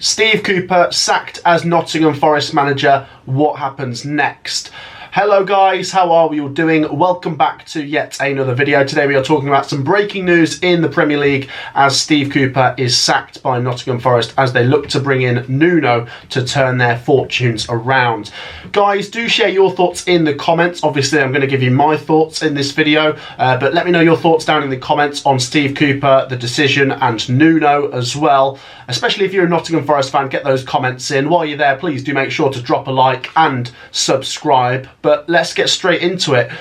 Steve Cooper sacked as Nottingham Forest manager. What happens next? Hello guys, how are we all doing? Welcome back to yet another video. Today we are talking about some breaking news in the Premier League as Steve Cooper is sacked by Nottingham Forest as they look to bring in Nuno to turn their fortunes around. Guys, do share your thoughts in the comments. Obviously I'm going to give you my thoughts in this video, but let me know your thoughts down in the comments on Steve Cooper, the decision, and Nuno as well. Especially if you're a Nottingham Forest fan, get those comments in. While you're there, please do make sure to drop a like and subscribe. But let's get straight into it.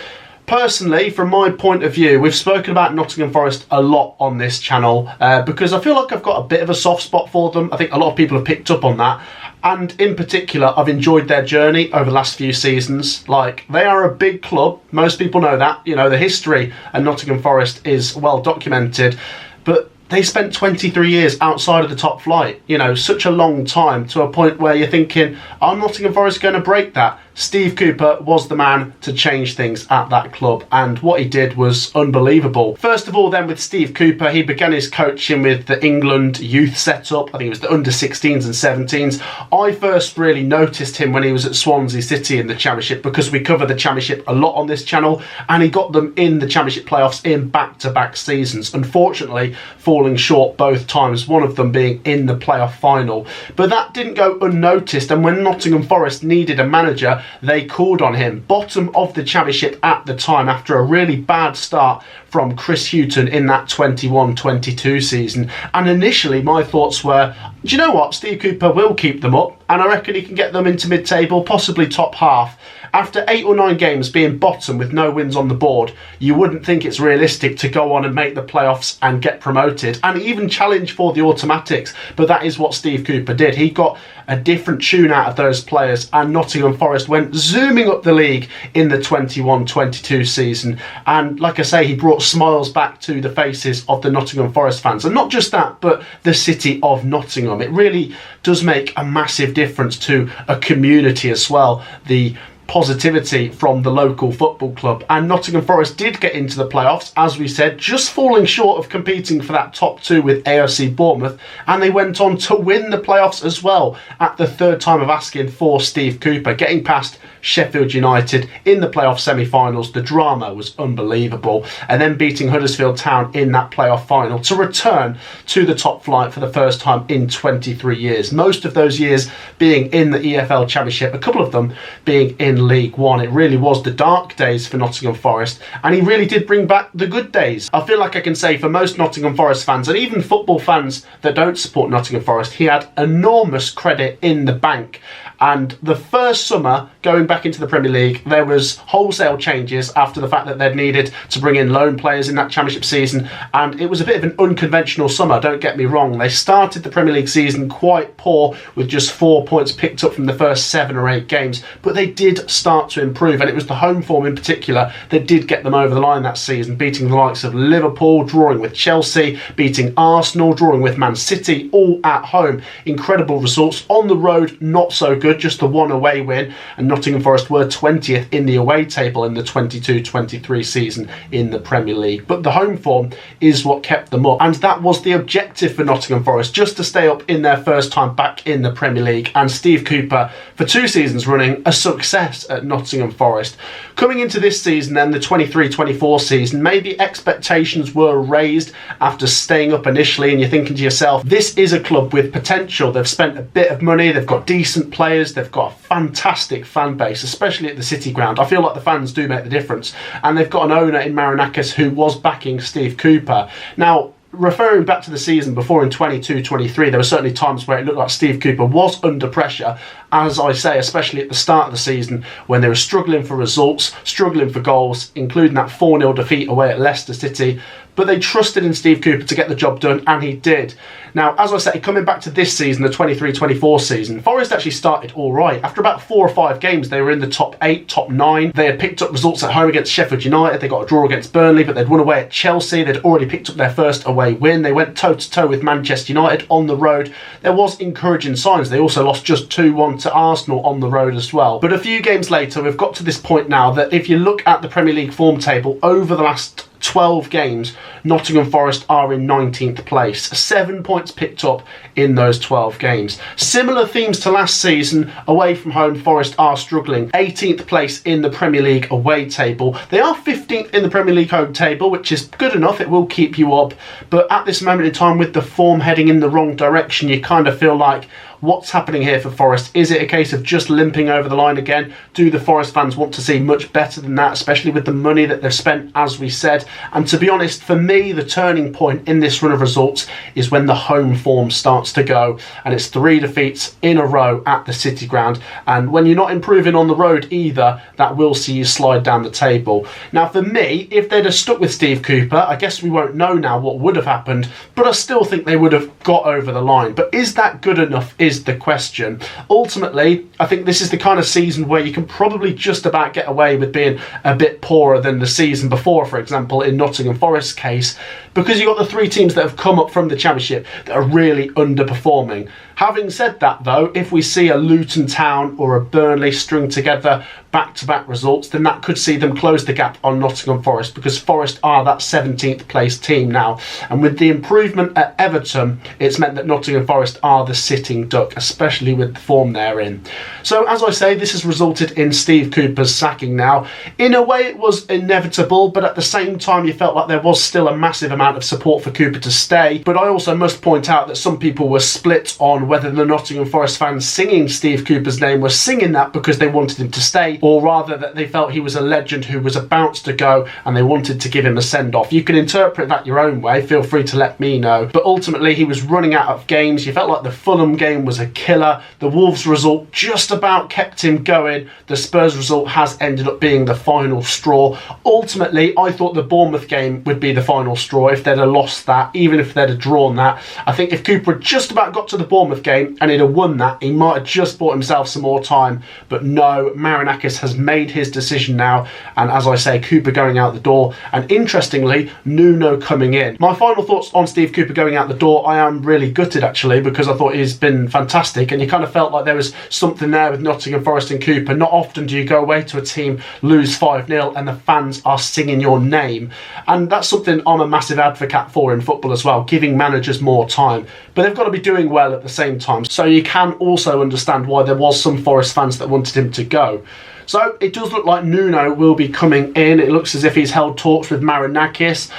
Personally, from my point of view, we've spoken about Nottingham Forest a lot on this channel because I feel like I've got a bit of a soft spot for them. I think a lot of people have picked up on that. And in particular, I've enjoyed their journey over the last few seasons. Like, they are a big club. Most people know that. You know, the history of Nottingham Forest is well documented. But they spent 23 years outside of the top flight. You know, such a long time, to a point where you're thinking, are Nottingham Forest going to break that? Steve Cooper was the man to change things at that club, and what he did was unbelievable. First of all then, with Steve Cooper, he began his coaching with the England youth setup. I think it was the under-16s and 17s. I first really noticed him when he was at Swansea City in the Championship, because we cover the Championship a lot on this channel, and he got them in the Championship playoffs in back-to-back seasons. Unfortunately, falling short both times, one of them being in the playoff final. But that didn't go unnoticed, and when Nottingham Forest needed a manager, they called on him. Bottom of the Championship at the time after a really bad start from Chris Hughton in that 21-22 season. And initially my thoughts were, do you know what, Steve Cooper will keep them up, and I reckon he can get them into mid-table, possibly top half. After 8 or 9 games being bottom with no wins on the board, you wouldn't think it's realistic to go on and make the playoffs and get promoted and even challenge for the automatics. But that is what Steve Cooper did. He got a different tune out of those players, and Nottingham Forest went zooming up the league in the 21-22 season. And like I say, he brought smiles back to the faces of the Nottingham Forest fans. And not just that, but the city of Nottingham. It really does make a massive difference to a community as well. The positivity from the local football club. And Nottingham Forest did get into the playoffs, as we said, just falling short of competing for that top 2 with AFC Bournemouth, and they went on to win the playoffs as well at the third time of asking for Steve Cooper, getting past Sheffield United in the playoff semi-finals. The drama was unbelievable, and then beating Huddersfield Town in that playoff final to return to the top flight for the first time in 23 years. Most of those years being in the EFL Championship, a couple of them being in League One. It really was the dark days for Nottingham Forest, and he really did bring back the good days. I feel like I can say for most Nottingham Forest fans, and even football fans that don't support Nottingham Forest, he had enormous credit in the bank. And the first summer going back into the Premier League, there was wholesale changes after the fact that they'd needed to bring in loan players in that Championship season, and it was a bit of an unconventional summer, don't get me wrong. They started the Premier League season quite poor with just 4 points picked up from the first 7 or 8 games, but they did start to improve, and it was the home form in particular that did get them over the line that season, beating the likes of Liverpool, drawing with Chelsea, beating Arsenal, drawing with Man City, all at home. Incredible results. On the road, not so good. Just the 1 away win, and Nottingham Forest were 20th in the away table in the 22-23 season in the Premier League. But the home form is what kept them up, and that was the objective for Nottingham Forest, just to stay up in their first time back in the Premier League. And Steve Cooper, for 2 seasons running, a success at Nottingham Forest. Coming into this season then, the 23-24 season, maybe expectations were raised after staying up initially, and you're thinking to yourself, this is a club with potential. They've spent a bit of money, they've got decent players, they've got a fantastic fan base, especially at the City Ground. I feel like the fans do make the difference, and they've got an owner in Marinakis who was backing Steve Cooper. Now, referring back to the season before in 22-23, there were certainly times where it looked like Steve Cooper was under pressure, as I say, especially at the start of the season when they were struggling for results, struggling for goals, including that 4-0 defeat away at Leicester City. But they trusted in Steve Cooper to get the job done, and he did. Now, as I say, coming back to this season, the 23-24 season, Forest actually started all right. After about 4 or 5 games, they were in the top 8, top 9. They had picked up results at home against Sheffield United. They got a draw against Burnley, but they'd won away at Chelsea. They'd already picked up their first away win. They went toe-to-toe with Manchester United on the road. There was encouraging signs. They also lost just 2-1 to Arsenal on the road as well. But a few games later, we've got to this point now that if you look at the Premier League form table over the last 12 games, Nottingham Forest are in 19th place. 7 points picked up in those 12 games. Similar themes to last season. Away from home, Forest are struggling. 18th place in the Premier League away table. They are 15th in the Premier League home table, which is good enough. It will keep you up. But at this moment in time, with the form heading in the wrong direction, you kind of feel like, what's happening here for Forest? Is it a case of just limping over the line again? Do the Forest fans want to see much better than that, especially with the money that they've spent, as we said? And to be honest, for me, the turning point in this run of results is when the home form starts to go, and it's 3 defeats in a row at the City Ground. And when you're not improving on the road either, that will see you slide down the table. Now, for me, if they'd have stuck with Steve Cooper, I guess we won't know now what would have happened, but I still think they would have got over the line. But is that good enough is the question. Ultimately, I think this is the kind of season where you can probably just about get away with being a bit poorer than the season before, for example, in Nottingham Forest's case, because you've got the 3 teams that have come up from the Championship that are really underperforming. Having said that, though, if we see a Luton Town or a Burnley string together back-to-back results, then that could see them close the gap on Nottingham Forest, because Forest are that 17th place team now. And with the improvement at Everton, it's meant that Nottingham Forest are the sitting duck, especially with the form they're in. So, as I say, this has resulted in Steve Cooper's sacking now. In a way, it was inevitable, but at the same time, you felt like there was still a massive amount of support for Cooper to stay. But I also must point out that some people were split on whether the Nottingham Forest fans singing Steve Cooper's name were singing that because they wanted him to stay, or rather that they felt he was a legend who was about to go and they wanted to give him a send-off. You can interpret that your own way, feel free to let me know. But ultimately, he was running out of games. You felt like the Fulham game was a killer. The Wolves result just about kept him going. The Spurs result has ended up being the final straw. Ultimately, I thought the Bournemouth game would be the final straw if they'd have lost that, even if they'd have drawn that. I think if Cooper had just about got to the Bournemouth game and he'd have won that, he might have just bought himself some more time. But no, Marinakis has made his decision now, and as I say, Cooper going out the door, and interestingly, Nuno coming in. My final thoughts on Steve Cooper going out the door: I am really gutted actually, because I thought he's been fantastic, and you kind of felt like there was something there with Nottingham Forest and Cooper. Not often do you go away to a team, lose 5-0 and the fans are singing your name, and that's something I'm a massive advocate for in football as well, giving managers more time, but they've got to be doing well at the same time. So you can also understand why there was some Forest fans that wanted him to go. So it does look like Nuno will be coming in. It looks as if he's held talks with Marinakis.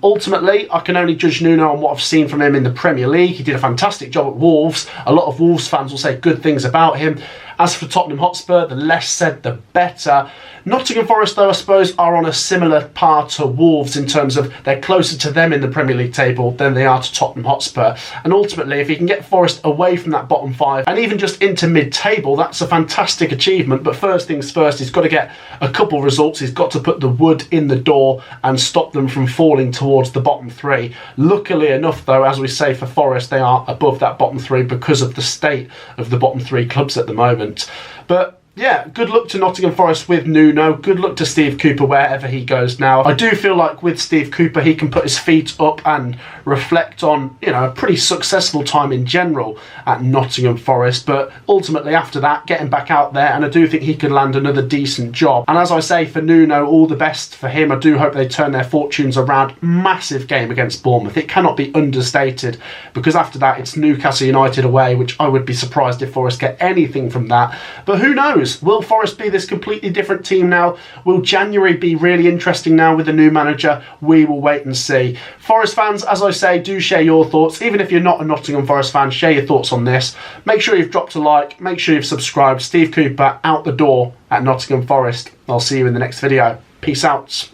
Ultimately, I can only judge Nuno on what I've seen from him in the Premier League. He did a fantastic job at Wolves. A lot of Wolves fans will say good things about him. As for Tottenham Hotspur, the less said the better. Nottingham Forest, though, I suppose, are on a similar par to Wolves in terms of they're closer to them in the Premier League table than they are to Tottenham Hotspur. And ultimately, if he can get Forest away from that bottom 5 and even just into mid-table, that's a fantastic achievement. But first things first, he's got to get a couple results. He's got to put the wood in the door and stop them from falling towards the bottom 3. Luckily enough, though, as we say, for Forest, they are above that bottom 3 because of the state of the bottom 3 clubs at the moment. But yeah, good luck to Nottingham Forest with Nuno. Good luck to Steve Cooper wherever he goes now. I do feel like with Steve Cooper, he can put his feet up and reflect on, you know, a pretty successful time in general at Nottingham Forest. But ultimately after that, getting back out there, and I do think he could land another decent job. And as I say, for Nuno, all the best for him. I do hope they turn their fortunes around. Massive game against Bournemouth. It cannot be understated, because after that, it's Newcastle United away, which I would be surprised if Forest get anything from that. But who knows? Will Forest be this completely different team now? Will January be really interesting now with the new manager? We will wait and see. Forest fans, as I say, do share your thoughts. Even if you're not a Nottingham Forest fan, share your thoughts on this. Make sure you've dropped a like. Make sure you've subscribed. Steve Cooper out the door at Nottingham Forest. I'll see you in the next video. Peace out.